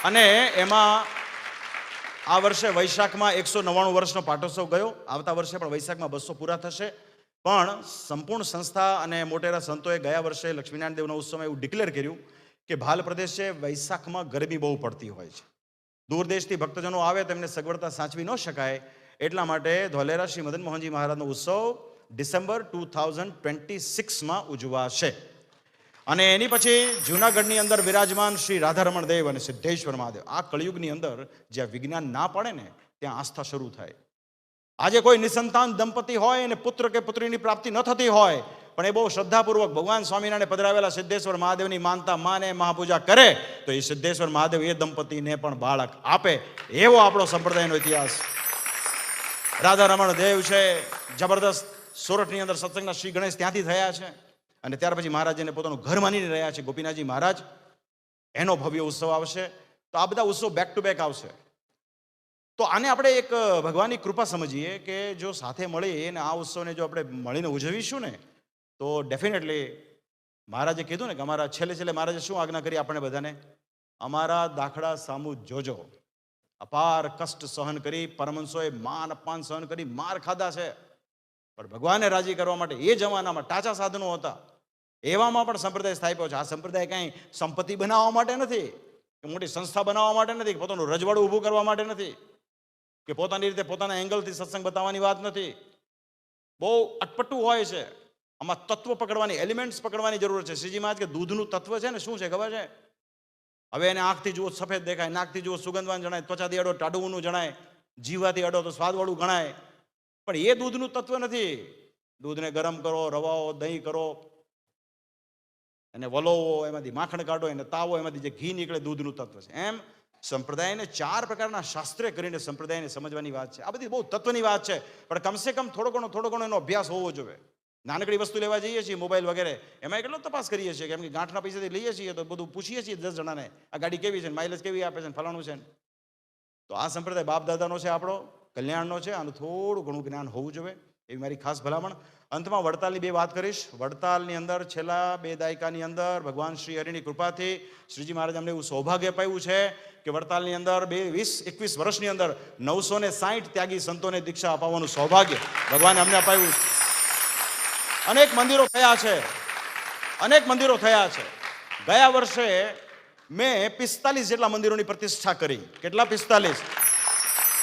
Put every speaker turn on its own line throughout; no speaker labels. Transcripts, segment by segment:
અને એમાં આ વર્ષે વૈશાખમાં 199 વર્ષનો પાટોત્સવ ગયો. આવતા વર્ષે પણ વૈશાખમાં 200 પૂરા થશે. પણ સંપૂર્ણ સંસ્થા અને મોટેરા સંતોએ ગયા વર્ષે લક્ષ્મીનારાયણ દેવના ઉત્સવમાં એવું ડિક્લેર કર્યું કે ભાલ પ્રદેશ છે, વૈશાખમાં ગરમી બહુ પડતી હોય છે. દૂર દેશથી ભક્તજનો આવે તેમને સગવડતા સાચવી ન શકાય, એટલા માટે ધોલેરા શ્રી મદન મોહનજી મહારાજનો ઉત્સવ ડિસેમ્બર 2026માં ઉજવાશે. અને એની પછી જૂનાગઢની અંદર વિરાજમાન શ્રી રાધારમણ દેવ અને સિદ્ધેશ્વર મહાદેવ. આ કળિયુગની અંદર જ્યાં વિજ્ઞાન ના પડે ને ત્યાં આસ્થા શરૂ થાય. આજે કોઈ નિસંતાન દંપતી હોય અને પુત્ર કે પુત્રીની પ્રાપ્તિ ન થતી હોય, પણ એ બહુ શ્રદ્ધાપૂર્વક ભગવાન સ્વામિનારાયણ પધરાવેલા સિદ્ધેશ્વર મહાદેવની માનતા માને, મહાપૂજા કરે તો એ સિદ્ધેશ્વર મહાદેવ એ દંપતીને પણ બાળક આપે. એવો આપણો સંપ્રદાયનો ઇતિહાસ. રાધારમણ દેવ છે, જબરદસ્ત સોરઠની અંદર સત્સંગના શ્રી ગણેશ ત્યાંથી થયા છે. અને ત્યાર પછી મહારાજને પોતાનું ઘર માનીને રહ્યા છે ગોપીનાથજી મહારાજ. એનો ભવ્ય ઉત્સવ આવશે. તો આ બધા ઉત્સવ બેક ટુ બેક આવશે. તો આને આપણે એક ભગવાનની કૃપા સમજીએ કે જો સાથે મળી અને આ ઉત્સવને જો આપણે મળીને ઉજવીશું ને તો ડેફિનેટલી મહારાજે કીધું ને કે અમારા છેલ્લે મહારાજે શું આજ્ઞા કરી આપણે બધાને? અમારા દાખલા સામુ જોજો. અપાર કષ્ટ સહન કરી પરમહંસોએ માન અપમાન સહન કરી માર ખાધા છે, પણ ભગવાનને રાજી કરવા માટે એ જમાનામાં ટાચા સાધનો હતા. એવામાં પણ સંપ્રદાય સ્થાપ્યો છે. આ સંપ્રદાય કાંઈ સંપત્તિ બનાવવા માટે નથી, કે મોટી સંસ્થા બનાવવા માટે નથી, કે પોતાનું રજવાડું ઊભું કરવા માટે નથી, કે પોતાની રીતે પોતાના એંગલથી સત્સંગ બતાવવાની વાત નથી. બહુ અટપટું હોય છે. આમાં તત્વ પકડવાની, એલિમેન્ટ્સ પકડવાની જરૂર છે. શ્રીજી મહારાજ કે દૂધનું તત્વ છે ને શું છે ખબર છે? હવે એને આંખથી જુઓ સફેદ દેખાય, નાકથી જુઓ સુગંધવાન જણાય, ત્વચાથી અડો ટાઢુંનું જણાય, જીવાથી અડો તો સ્વાદવાળું ગણાય, પણ એ દૂધનું તત્વ નથી. દૂધને ગરમ કરો, રવાઓ, દહીં કરો, એને વલોવો, એમાંથી માખણ કાઢો, એને તાવો, એમાંથી જે ઘી નીકળે, દૂધનું તત્વ છે. એમ સંપ્રદાયને 4 પ્રકારના શાસ્ત્રે કરીને સંપ્રદાયને સમજવાની વાત છે. આ બધી બહુ તત્વની વાત છે, પણ કમસે કમ થોડો ઘણો એનો અભ્યાસ હોવો જોઈએ. નાનકડી વસ્તુ લેવા જઈએ છીએ, મોબાઈલ વગેરે, એમાં કેટલો તપાસ કરીએ છીએ, કેમ કે ગાંઠના પૈસાથી લઈએ છીએ તો બધું પૂછીએ છીએ 10 જણાને, આ ગાડી કેવી છે, માઇલેજ કેવી આપે છે, ફલાણું છે. તો આ સંપ્રદાય બાપ દાદાનો છે, આપણો કલ્યાણનો છે. આનું થોડું ઘણું જ્ઞાન હોવું જોઈએ, એવી મારી ખાસ ભલામણ. અંતમાં વડતાલની 2 વાત કરીશ. વડતાલની અંદર છેલ્લા 2 દાયકાની અંદર ભગવાન શ્રી હરિની કૃપાથી શ્રીજી મહારાજ અમને એવું સૌભાગ્ય પાયું છે કે વડતાલની અંદર 20-21 વર્ષની અંદર 960 ત્યાગી સંતોને દીક્ષા અપાવવાનું સૌભાગ્ય ભગવાને અમને અપાયું છે. અનેક મંદિરો થયા છે. ગયા વર્ષે મેં 45 જેટલા મંદિરોની પ્રતિષ્ઠા કરી. કેટલા? 45.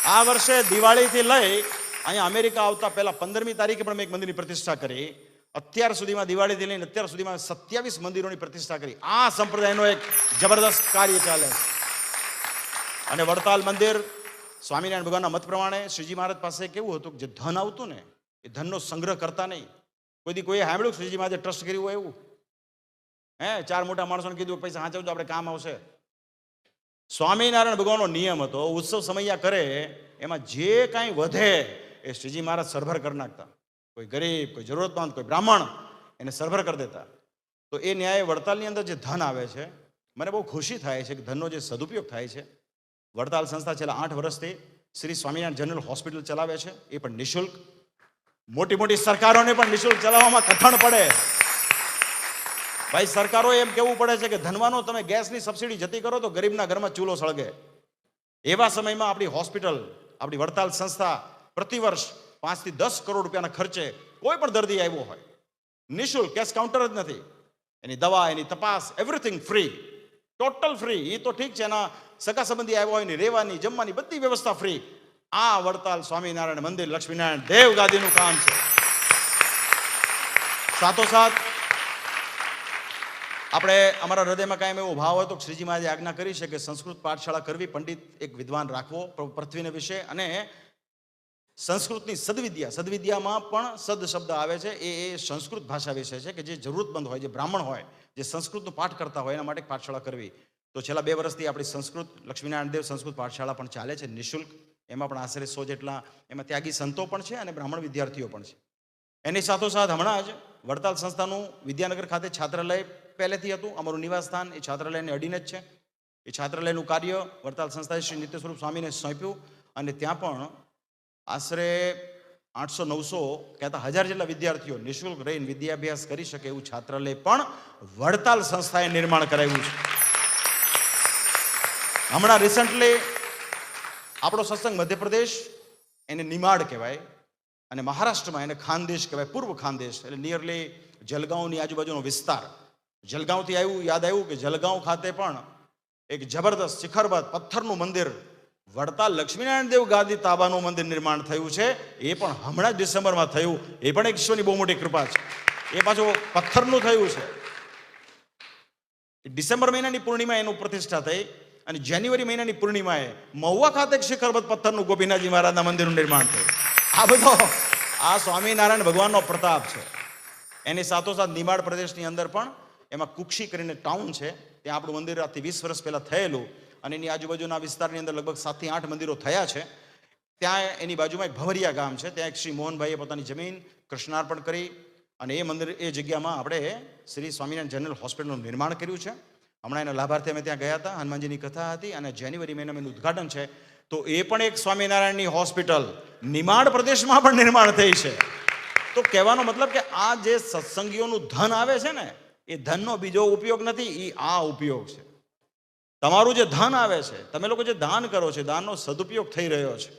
આ વર્ષે દિવાળીથી લઈ અહીંયા અમેરિકા આવતા પહેલા 15મી તારીખે પણ મેં એક મંદિરની પ્રતિષ્ઠા કરી. અત્યાર સુધીમાં દિવાળીથી લઈને અત્યાર સુધીમાં 27 મંદિરોની પ્રતિષ્ઠા કરી. આ સંપ્રદાયનો એક જબરદસ્ત કાર્ય ચાલે. અને વડતાલ મંદિર સ્વામિનારાયણ ભગવાનના મત પ્રમાણે શ્રીજી મહારાજ પાસે કેવું હતું કે જે ધન આવતું ને એ ધનનો સંગ્રહ કરતા નહીં. કોઈ સાંભળ્યું શ્રીજી મહારાજે ટ્રસ્ટ કર્યું હોય એવું? 4 મોટા માણસોને કીધું પૈસા સાચવજો, આપણે કામ આવશે. સ્વામિનારાયણ ભગવાનનો નિયમ હતો, ઉત્સવ સમયા કરે એમાં જે કાંઈ વધે એ શ્રીજી મહારાજ સરભર કરી નાખતા. કોઈ ગરીબ, કોઈ જરૂરતમંદ, કોઈ બ્રાહ્મણ, એને સરભર કરી દેતા. તો એ ન્યાય વડતાલની અંદર જે ધન આવે છે, મને બહુ ખુશી થાય છે કે ધનનો જે સદુપયોગ થાય છે. વડતાલ સંસ્થા છેલ્લા 8 વર્ષથી શ્રી સ્વામિનારાયણ જનરલ હોસ્પિટલ ચલાવે છે, એ પણ નિઃશુલ્ક. મોટી સરકારોને પણ નિઃશુલ્ક ચલાવવામાં કઠણ પડે. ભાઈ, સરકારો એમ કેવું પડે છે કે ધનવાનો તમે ગેસની સબસિડી જતી કરો તો ગરીબના ઘરમાં ચૂલો સળગે. એવા સમયમાં આપણી હોસ્પિટલ, આપણી વડતાલ સંસ્થા પ્રતિવર્ષ 5 થી 10 કરોડ રૂપિયાના ખર્ચે કોઈ પણ દર્દી આવ્યો હોય નિઃશુલ્ક, કેશ કાઉન્ટર જ નથી, એની દવા, એની તપાસ, એવરીથિંગ ફ્રી, ટોટલ ફ્રી. એ તો ઠીક છે, એના સગા સંબંધી આવ્યા હોય ને રહેવાની, જમવાની બધી વ્યવસ્થા ફ્રી. આ વડતાલ સ્વામિનારાયણ મંદિર લક્ષ્મીનારાયણ દેવ ગાદીનું કામ છે. સાથોસાથ આપણે અમારા હૃદયમાં કાયમ એવો ભાવ હતો કે શ્રીજી મહારાજે આજ્ઞા કરી છે કે સંસ્કૃત પાઠશાળા કરવી, પંડિત એક વિદ્વાન રાખવો પૃથ્વીને વિશે, અને સંસ્કૃતની સદવિદ્યામાં પણ સદ શબ્દ આવે છે. એ સંસ્કૃત ભાષા વિશે છે કે જે જરૂરતમંદ હોય, જે બ્રાહ્મણ હોય, જે સંસ્કૃતનો પાઠ કરતા હોય એના માટે પાઠશાળા કરવી. તો છેલ્લા 2 વર્ષથી આપણી સંસ્કૃત લક્ષ્મીનારાયણ દેવ સંસ્કૃત પાઠશાળા પણ ચાલે છે નિઃશુલ્ક. એમાં પણ આશરે 100 જેટલા એમાં ત્યાગી સંતો પણ છે અને બ્રાહ્મણ વિદ્યાર્થીઓ પણ છે. એની સાથોસાથ હમણાં જ વડતાલ સંસ્થાનું વિદ્યાનગર ખાતે છાત્રાલય પહેલેથી હતું. અમારું નિવાસ સ્થાન એ છાત્રાલયને અડીને જ છે. એ છાત્રાલયનું કાર્ય વડતાલ સંસ્થાએ શ્રી નિત્ય સ્વરૂપ સ્વામીને સોંપ્યું અને ત્યાં પણ આશરે 800-900 કહેતા 1000 જેટલા વિદ્યાર્થીઓ નિઃશુલ્ક રહીને વિદ્યાભ્યાસ કરી શકે એવું છાત્રાલય પણ વડતાલ સંસ્થાએ નિર્માણ કરાવ્યું છે. હમણાં રિસન્ટલી આપણો સત્સંગ મધ્યપ્રદેશ એને નિમાડ કહેવાય અને મહારાષ્ટ્રમાં એને ખાનદેશ કહેવાય, પૂર્વ ખાનદેશ, એટલે નિયરલી જલગાંવની આજુબાજુનો વિસ્તાર. જલગાંવથી યાદ આવ્યું કે જલગાંવ ખાતે પણ એક જબરદસ્ત શિખરબદ્ધ પથ્થરનું મંદિર, વડતાલ લક્ષ્મીનારાયણ દેવ ગાદી તાબાનું મંદિર નિર્માણ થયું છે. એ પણ હમણાં જ ડિસેમ્બરમાં થયું. એ પણ એક ઈશ્વરની બહુ મોટી કૃપા છે. એ પાછું પથ્થરનું થયું છે. ડિસેમ્બર મહિનાની પૂર્ણિમા એનું પ્રતિષ્ઠા થઈ અને જાન્યુઆરી મહિનાની પૂર્ણિમાએ મહુવા ખાતે એક શિખરબદ્ધ પથ્થરનું ગોપીનાથજી મહારાજના મંદિરનું નિર્માણ થયું. આ બધો આ સ્વામિનારાયણ ભગવાનનો પ્રતાપ છે. એની સાથોસાથ નિમાડ પ્રદેશની અંદર પણ એમાં કુક્ષી કરીને ટાઉન છે, ત્યાં આપણું મંદિર આજથી 20 વર્ષ પહેલાં થયેલું અને એની આજુબાજુના વિસ્તારની અંદર લગભગ 7 થી 8 મંદિરો થયા છે. ત્યાં એની બાજુમાં એક ભવરિયા ગામ છે, ત્યાં એક શ્રી મોહનભાઈએ પોતાની જમીન કૃષ્ણાર્પણ કરી અને એ મંદિર, એ જગ્યામાં આપણે શ્રી સ્વામિનારાયણ જનરલ હોસ્પિટલનું નિર્માણ કર્યું છે. હમણાં એના લાભાર્થી અમે ત્યાં ગયા હતા, હનુમાનજીની કથા હતી અને જાન્યુઆરી મહિનામાં એનું ઉદ્ઘાટન છે. તો એ પણ એક સ્વામિનારાયણની હોસ્પિટલ નિમાડ પ્રદેશમાં પણ નિર્માણ થઈ છે. તો કહેવાનો મતલબ કે આ જે સત્સંગીઓનું ધન આવે છે ને, એ ધનનો બીજો ઉપયોગ નથી, એ આ ઉપયોગ છે. તમારું જે ધન આવે છે, તમે લોકો જે દાન કરો છો, દાનનો સદુપયોગ થઈ રહ્યો છે.